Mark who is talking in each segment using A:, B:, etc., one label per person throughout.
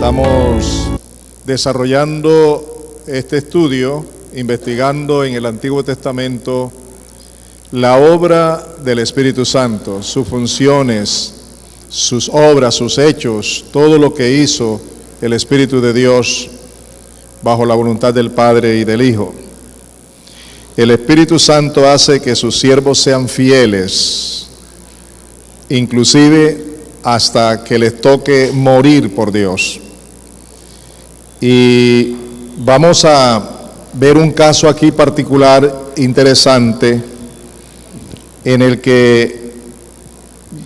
A: Estamos desarrollando este estudio, investigando en el Antiguo Testamento la obra del Espíritu Santo, sus funciones, sus obras, sus hechos, todo lo que hizo el Espíritu de Dios bajo la voluntad del Padre y del Hijo. El Espíritu Santo hace que sus siervos sean fieles, inclusive hasta que les toque morir por Dios. Y vamos a ver un caso aquí particular interesante en el que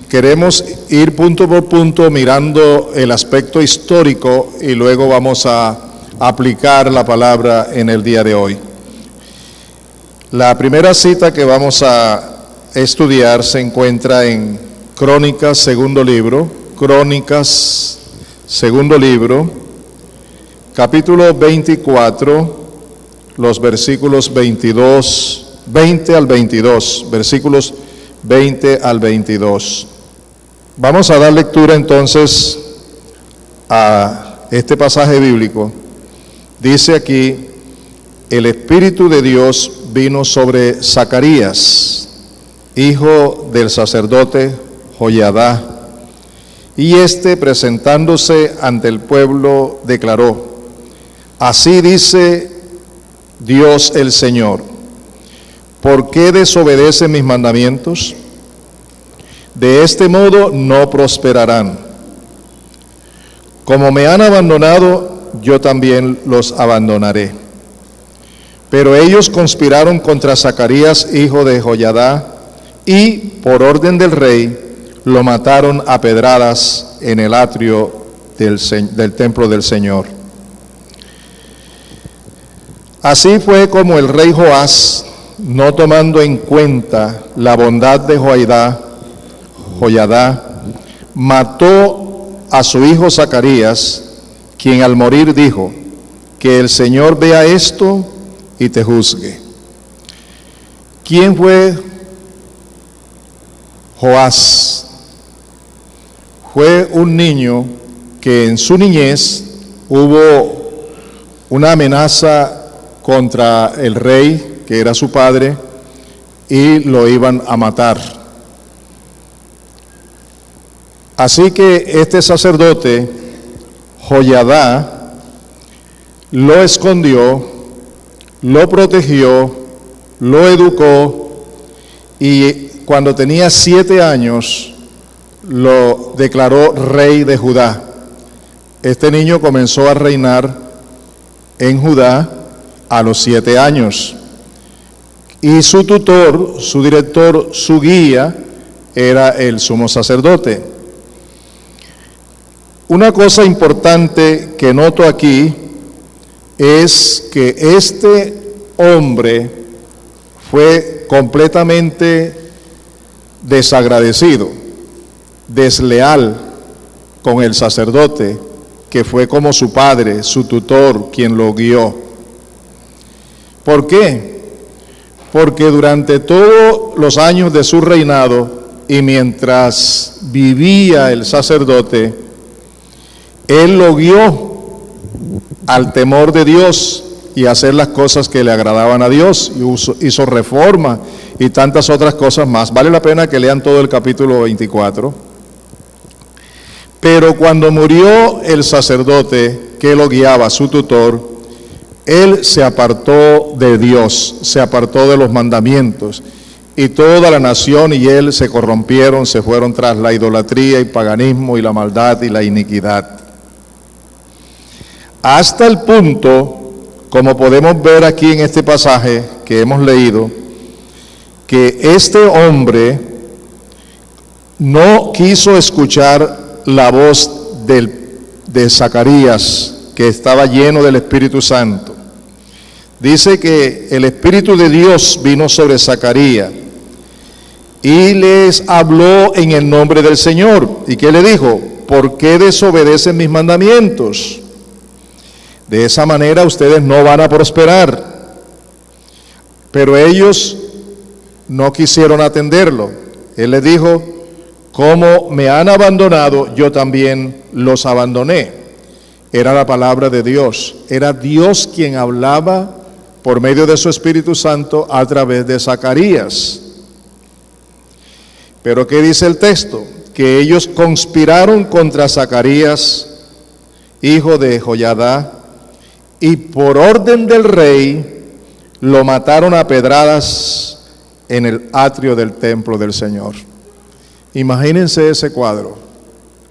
A: queremos ir punto por punto mirando el aspecto histórico y luego vamos a aplicar la palabra en el día de hoy. La primera cita que vamos a estudiar se encuentra en Crónicas, segundo libro, capítulo 24, los versículos 20 al 22, versículos 20 al 22. Vamos a dar lectura entonces a este pasaje bíblico. Dice aquí: el Espíritu de Dios vino sobre Zacarías, hijo del sacerdote Joiada, y presentándose ante el pueblo declaró: así dice Dios el Señor, ¿por qué desobedecen mis mandamientos? De este modo no prosperarán. Como me han abandonado, yo también los abandonaré. Pero ellos conspiraron contra Zacarías, hijo de Joiada, y por orden del rey lo mataron a pedradas en el atrio del templo del Señor. Así fue como el rey Joás, no tomando en cuenta la bondad de Joiada, mató a su hijo Zacarías, quien al morir dijo: que el Señor vea esto y te juzgue. ¿Quién fue Joás? Fue un niño que en su niñez hubo una amenaza contra el rey, que era su padre, y lo iban a matar. Así que este sacerdote, Joiada, lo escondió, lo protegió, lo educó, y cuando tenía 7 años, lo declaró rey de Judá. Este niño comenzó a reinar en Judá a los 7 años. Y su tutor, su director, su guía, era el sumo sacerdote. Una cosa importante que noto aquí es que este hombre fue completamente desagradecido, desleal con el sacerdote, que fue como su padre, su tutor, quien lo guió. ¿Por qué? Porque durante todos los años de su reinado y mientras vivía el sacerdote, él lo guió al temor de Dios y a hacer las cosas que le agradaban a Dios, y hizo reforma y tantas otras cosas más. Vale la pena que lean todo el capítulo 24. Pero cuando murió el sacerdote que lo guiaba, su tutor, él se apartó de Dios, se apartó de los mandamientos, y toda la nación y él se corrompieron, se fueron tras la idolatría y paganismo y la maldad y la iniquidad. Hasta el punto, como podemos ver aquí en este pasaje que hemos leído, que este hombre no quiso escuchar la voz de Zacarías, que estaba lleno del Espíritu Santo. Dice que el Espíritu de Dios vino sobre Zacarías y les habló en el nombre del Señor. ¿Y qué le dijo? ¿Por qué desobedecen mis mandamientos? De esa manera ustedes no van a prosperar. Pero ellos no quisieron atenderlo. Él les dijo: como me han abandonado, yo también los abandoné. era la palabra de Dios. Era Dios quien hablaba por medio de su Espíritu Santo a través de Zacarías. Pero ¿qué dice el texto? Que ellos conspiraron contra Zacarías, hijo de Joiada, y por orden del rey lo mataron a pedradas en el atrio del templo del Señor. Imagínense ese cuadro,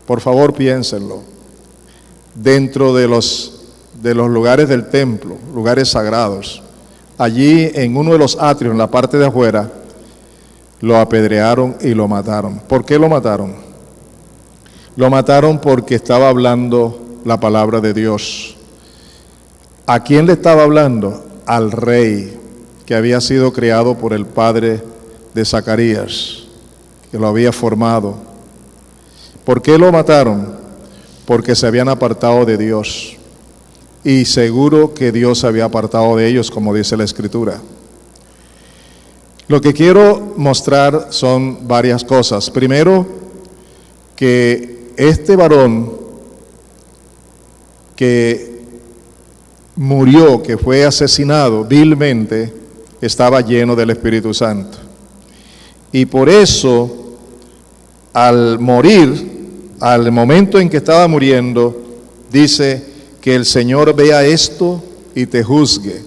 A: por favor piénsenlo, dentro de los lugares del templo, lugares sagrados. Allí en uno de los atrios, en la parte de afuera, lo apedrearon y lo mataron. ¿Por qué lo mataron? Lo mataron porque estaba hablando la palabra de Dios. ¿A quién le estaba hablando? Al rey, que había sido criado por el padre de Zacarías, que lo había formado. ¿Por qué lo mataron? Porque se habían apartado de Dios. Y seguro que Dios se había apartado de ellos, como dice la Escritura. Lo que quiero mostrar son varias cosas. Primero, que este varón que murió, que fue asesinado vilmente, estaba lleno del Espíritu Santo. Y por eso, al morir, al momento en que estaba muriendo, dice que el Señor vea esto y te juzgue.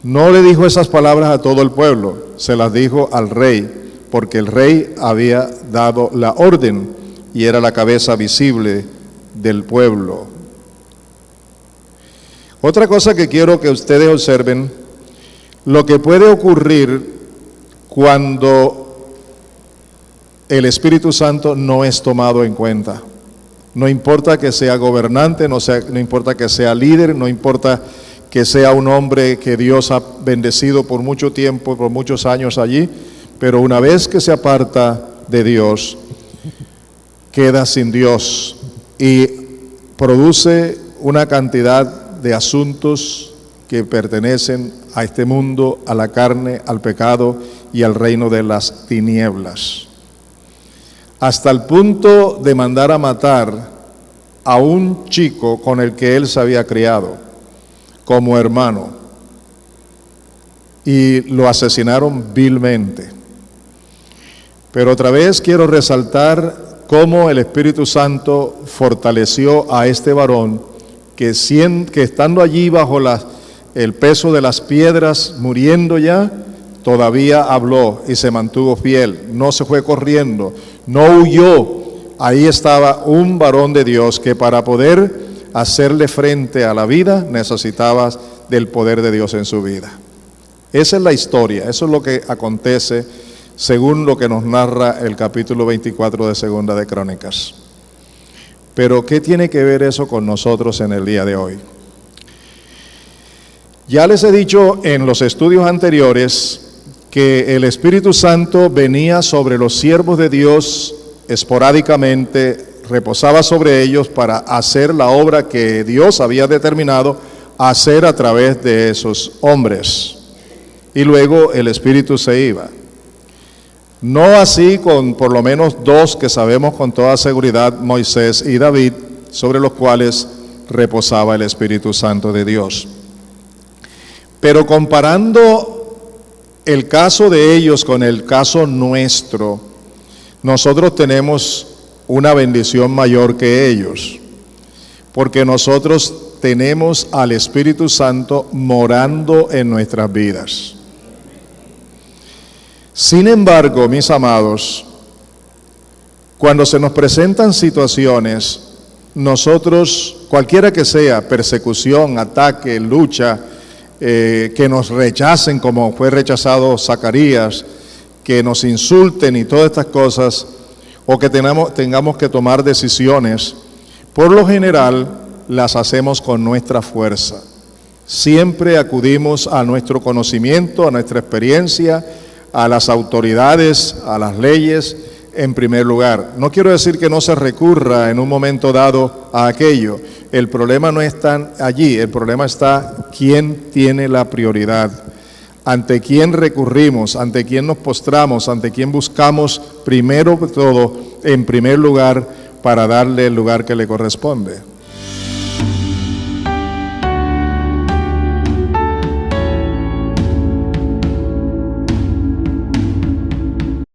A: No le dijo esas palabras a todo el pueblo, se las dijo al rey, porque el rey había dado la orden y era la cabeza visible del pueblo. Otra cosa que quiero que ustedes observen, lo que puede ocurrir cuando el Espíritu Santo no es tomado en cuenta. No importa que sea gobernante, no importa que sea líder, no importa que sea un hombre que Dios ha bendecido por mucho tiempo, por muchos años allí, pero una vez que se aparta de Dios, queda sin Dios y produce una cantidad de asuntos que pertenecen a este mundo, a la carne, al pecado y al reino de las tinieblas. Hasta el punto de mandar a matar a un chico con el que él se había criado como hermano, y lo asesinaron vilmente. Pero otra vez quiero resaltar cómo el Espíritu Santo fortaleció a este varón que estando allí bajo el peso de las piedras, muriendo ya, todavía habló y se mantuvo fiel, no se fue corriendo, no huyó. Ahí estaba un varón de Dios que para poder hacerle frente a la vida necesitaba del poder de Dios en su vida. Esa es la historia, eso es lo que acontece según lo que nos narra el capítulo 24 de Segunda de Crónicas. Pero ¿qué tiene que ver eso con nosotros en el día de hoy? Ya les he dicho en los estudios anteriores que el Espíritu Santo venía sobre los siervos de Dios esporádicamente, reposaba sobre ellos para hacer la obra que Dios había determinado hacer a través de esos hombres. Y luego el Espíritu se iba. No así con por lo menos dos que sabemos con toda seguridad, Moisés y David, sobre los cuales reposaba el Espíritu Santo de Dios. Pero comparando el caso de ellos con el caso nuestro, nosotros tenemos una bendición mayor que ellos, porque nosotros tenemos al Espíritu Santo morando en nuestras vidas. Sin embargo, mis amados, cuando se nos presentan situaciones, nosotros, cualquiera que sea, persecución, ataque, lucha, que nos rechacen como fue rechazado Zacarías, que nos insulten y todas estas cosas, o que tengamos que tomar decisiones, por lo general las hacemos con nuestra fuerza. Siempre acudimos a nuestro conocimiento, a nuestra experiencia, a las autoridades, a las leyes, en primer lugar. No quiero decir que no se recurra en un momento dado a aquello. El problema no está allí, el problema está quién tiene la prioridad, ante quién recurrimos, ante quién nos postramos, ante quién buscamos primero todo, en primer lugar, para darle el lugar que le corresponde.